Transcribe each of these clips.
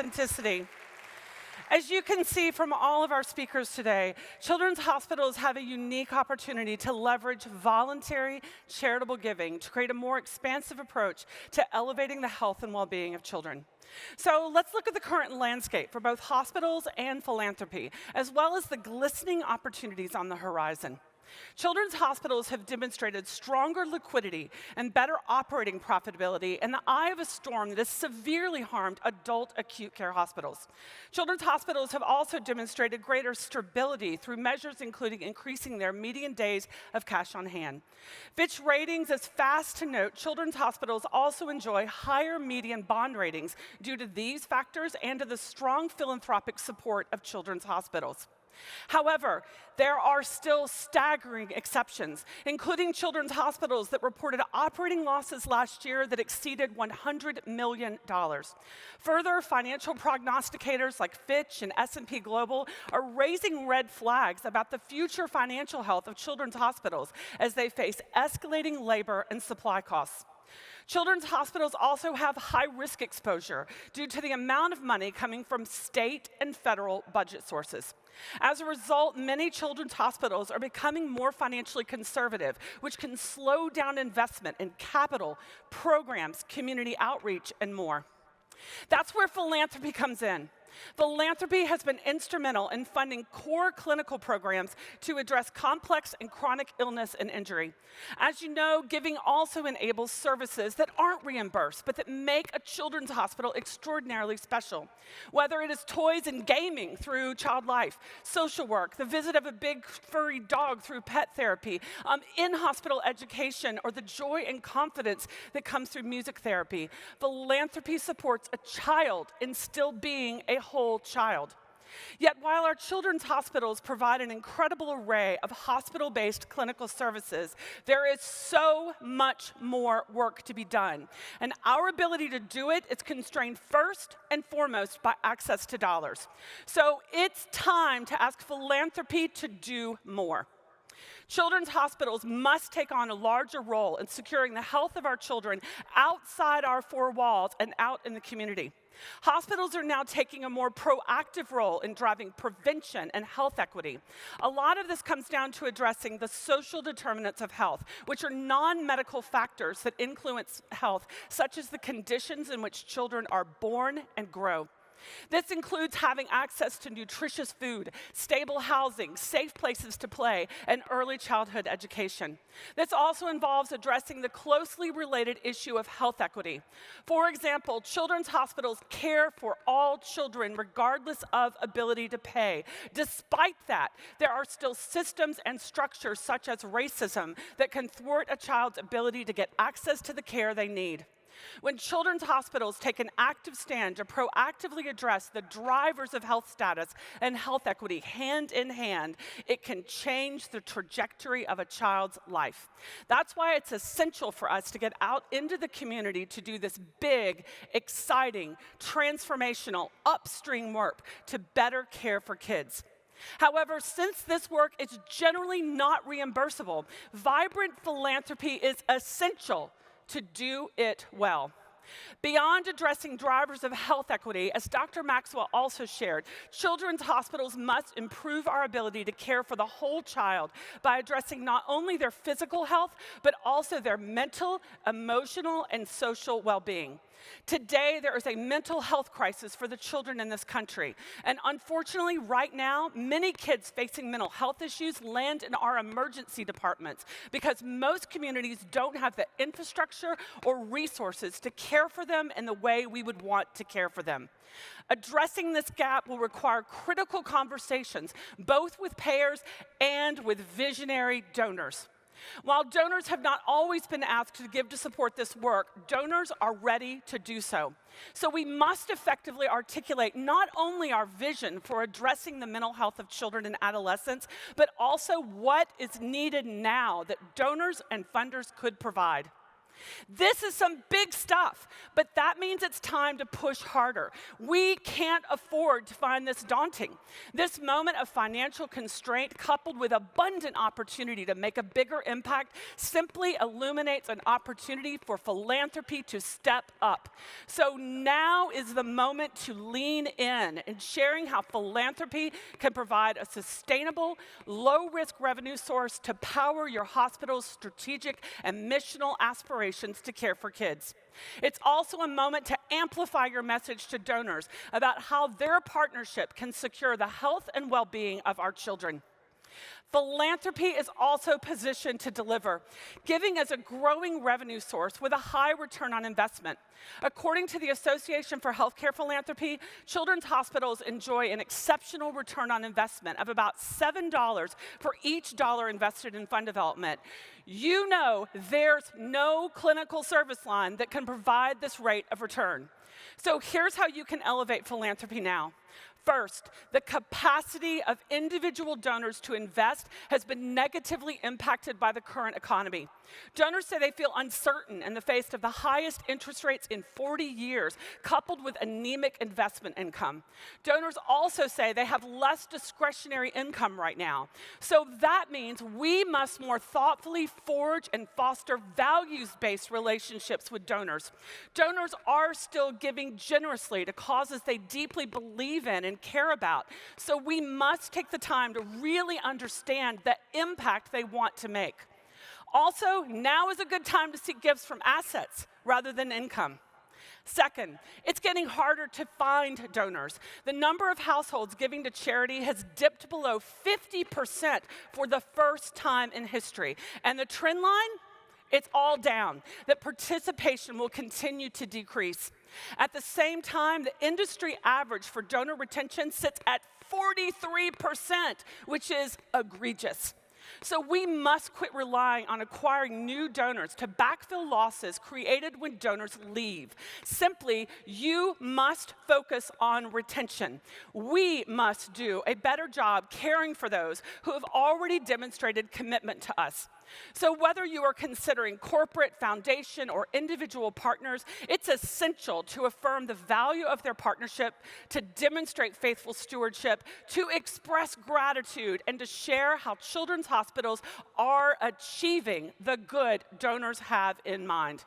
authenticity. As you can see from all of our speakers today, children's hospitals have a unique opportunity to leverage voluntary charitable giving to create a more expansive approach to elevating the health and well-being of children. So let's look at the current landscape for both hospitals and philanthropy, as well as the glistening opportunities on the horizon. Children's hospitals have demonstrated stronger liquidity and better operating profitability in the eye of a storm that has severely harmed adult acute care hospitals. Children's hospitals have also demonstrated greater stability through measures including increasing their median days of cash on hand. Fitch Ratings is fast to note children's hospitals also enjoy higher median bond ratings due to these factors and to the strong philanthropic support of children's hospitals. However, there are still staggering exceptions, including children's hospitals that reported operating losses last year that exceeded $100 million. Further, financial prognosticators like Fitch and S&P Global are raising red flags about the future financial health of children's hospitals as they face escalating labor and supply costs. Children's hospitals also have high risk exposure due to the amount of money coming from state and federal budget sources. As a result, many children's hospitals are becoming more financially conservative, which can slow down investment in capital, programs, community outreach, and more. That's where philanthropy comes in. Philanthropy has been instrumental in funding core clinical programs to address complex and chronic illness and injury. As you know, giving also enables services that aren't reimbursed, but that make a children's hospital extraordinarily special. Whether it is toys and gaming through Child Life, social work, the visit of a big furry dog through pet therapy, in-hospital education, or the joy and confidence that comes through music therapy, philanthropy supports a child in still being a whole child. Yet while our children's hospitals provide an incredible array of hospital-based clinical services, there is so much more work to be done. And our ability to do it is constrained first and foremost by access to dollars. So it's time to ask philanthropy to do more. Children's hospitals must take on a larger role in securing the health of our children outside our four walls and out in the community. Hospitals are now taking a more proactive role in driving prevention and health equity. A lot of this comes down to addressing the social determinants of health, which are non-medical factors that influence health, such as the conditions in which children are born and grow. This includes having access to nutritious food, stable housing, safe places to play, and early childhood education. This also involves addressing the closely related issue of health equity. For example, children's hospitals care for all children regardless of ability to pay. Despite that, there are still systems and structures such as racism that can thwart a child's ability to get access to the care they need. When children's hospitals take an active stand to proactively address the drivers of health status and health equity hand in hand, it can change the trajectory of a child's life. That's why it's essential for us to get out into the community to do this big, exciting, transformational, upstream work to better care for kids. However, since this work is generally not reimbursable, vibrant philanthropy is essential to do it well. Beyond addressing drivers of health equity, as Dr. Maxwell also shared, children's hospitals must improve our ability to care for the whole child by addressing not only their physical health, but also their mental, emotional, and social well-being. Today, there is a mental health crisis for the children in this country. And unfortunately, right now, many kids facing mental health issues land in our emergency departments because most communities don't have the infrastructure or resources to care for them in the way we would want to care for them. Addressing this gap will require critical conversations, both with payers and with visionary donors. While donors have not always been asked to give to support this work, donors are ready to do so. So we must effectively articulate not only our vision for addressing the mental health of children and adolescents, but also what is needed now that donors and funders could provide. This is some big stuff, but that means it's time to push harder. We can't afford to find this daunting. This moment of financial constraint, coupled with abundant opportunity to make a bigger impact, simply illuminates an opportunity for philanthropy to step up. So now is the moment to lean in sharing how philanthropy can provide a sustainable, low-risk revenue source to power your hospital's strategic and missional aspirations to care for kids. It's also a moment to amplify your message to donors about how their partnership can secure the health and well-being of our children. Philanthropy is also positioned to deliver, giving as a growing revenue source with a high return on investment. According to the Association for Healthcare Philanthropy, children's hospitals enjoy an exceptional return on investment of about $7 for each dollar invested in fund development. You know there's no clinical service line that can provide this rate of return. So here's how you can elevate philanthropy now. First, the capacity of individual donors to invest has been negatively impacted by the current economy. Donors say they feel uncertain in the face of the highest interest rates in 40 years, coupled with anemic investment income. Donors also say they have less discretionary income right now. So that means we must more thoughtfully forge and foster values-based relationships with donors. Donors are still giving generously to causes they deeply believe in and care about. So we must take the time to really understand the impact they want to make. Also, now is a good time to seek gifts from assets rather than income. Second, it's getting harder to find donors. The number of households giving to charity has dipped below 50% for the first time in history. And the trend line? It's all down. That participation will continue to decrease. At the same time, the industry average for donor retention sits at 43%, which is egregious. So we must quit relying on acquiring new donors to backfill losses created when donors leave. Simply, you must focus on retention. We must do a better job caring for those who have already demonstrated commitment to us. So whether you are considering corporate, foundation, or individual partners, it's essential to affirm the value of their partnership, to demonstrate faithful stewardship, to express gratitude, and to share how children's hospitals are achieving the good donors have in mind.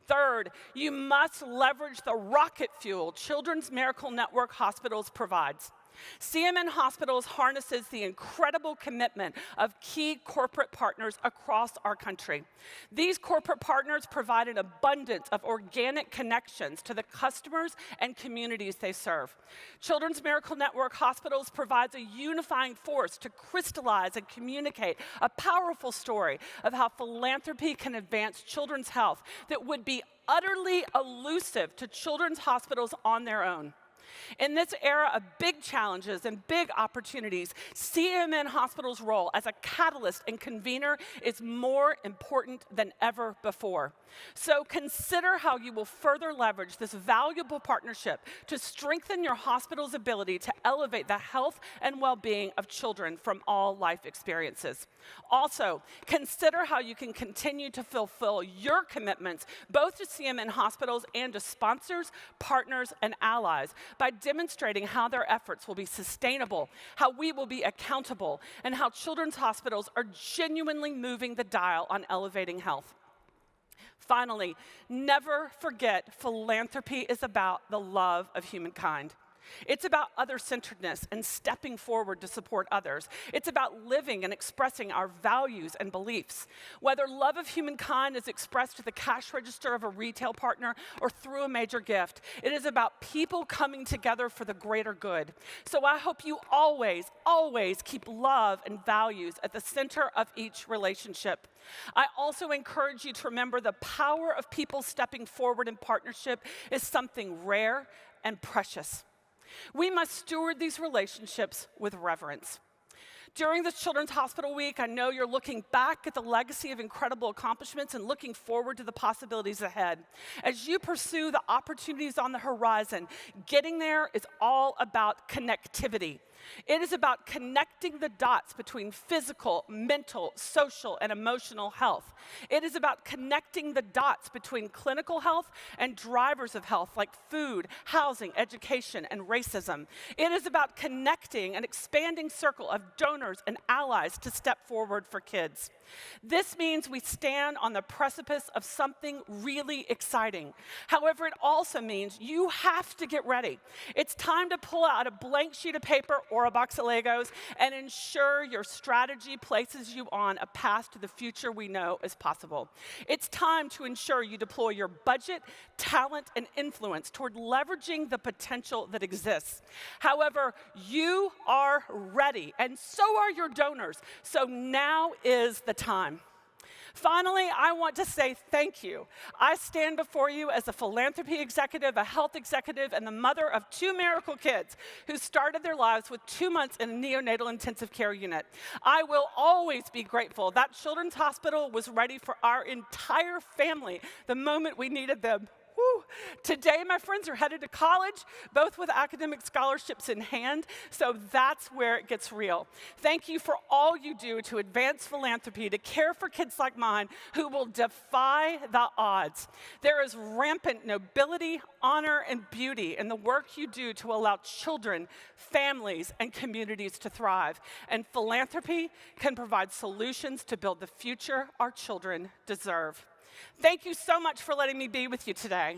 Third, you must leverage the rocket fuel Children's Miracle Network Hospitals provides. CMN Hospitals harnesses the incredible commitment of key corporate partners across our country. These corporate partners provide an abundance of organic connections to the customers and communities they serve. Children's Miracle Network Hospitals provides a unifying force to crystallize and communicate a powerful story of how philanthropy can advance children's health that would be utterly elusive to children's hospitals on their own. In this era of big challenges and big opportunities, CMN Hospital's role as a catalyst and convener is more important than ever before. So consider how you will further leverage this valuable partnership to strengthen your hospital's ability to elevate the health and well-being of children from all life experiences. Also, consider how you can continue to fulfill your commitments both to CMN Hospitals and to sponsors, partners, and allies by demonstrating how their efforts will be sustainable, how we will be accountable, and how children's hospitals are genuinely moving the dial on elevating health. Finally, never forget philanthropy is about the love of humankind. It's about other-centeredness and stepping forward to support others. It's about living and expressing our values and beliefs. Whether love of humankind is expressed at the cash register of a retail partner or through a major gift, it is about people coming together for the greater good. So I hope you always, always keep love and values at the center of each relationship. I also encourage you to remember the power of people stepping forward in partnership is something rare and precious. We must steward these relationships with reverence. During this Children's Hospital Week, I know you're looking back at the legacy of incredible accomplishments and looking forward to the possibilities ahead. As you pursue the opportunities on the horizon, getting there is all about connectivity. It is about connecting the dots between physical, mental, social, and emotional health. It is about connecting the dots between clinical health and drivers of health like food, housing, education, and racism. It is about connecting an expanding circle of donors and allies to step forward for kids. This means we stand on the precipice of something really exciting. However, it also means you have to get ready. It's time to pull out a blank sheet of paper or a box of Legos and ensure your strategy places you on a path to the future we know is possible. It's time to ensure you deploy your budget, talent, and influence toward leveraging the potential that exists. However, you are ready, and so are your donors. So now is the time. Finally, I want to say thank you. I stand before you as a philanthropy executive, a health executive, and the mother of 2 miracle kids who started their lives with 2 months in a neonatal intensive care unit. I will always be grateful that Children's Hospital was ready for our entire family the moment we needed them. Woo. Today, my friends are headed to college, both with academic scholarships in hand, so that's where it gets real. Thank you for all you do to advance philanthropy, to care for kids like mine who will defy the odds. There is rampant nobility, honor, and beauty in the work you do to allow children, families, and communities to thrive. And philanthropy can provide solutions to build the future our children deserve. Thank you so much for letting me be with you today.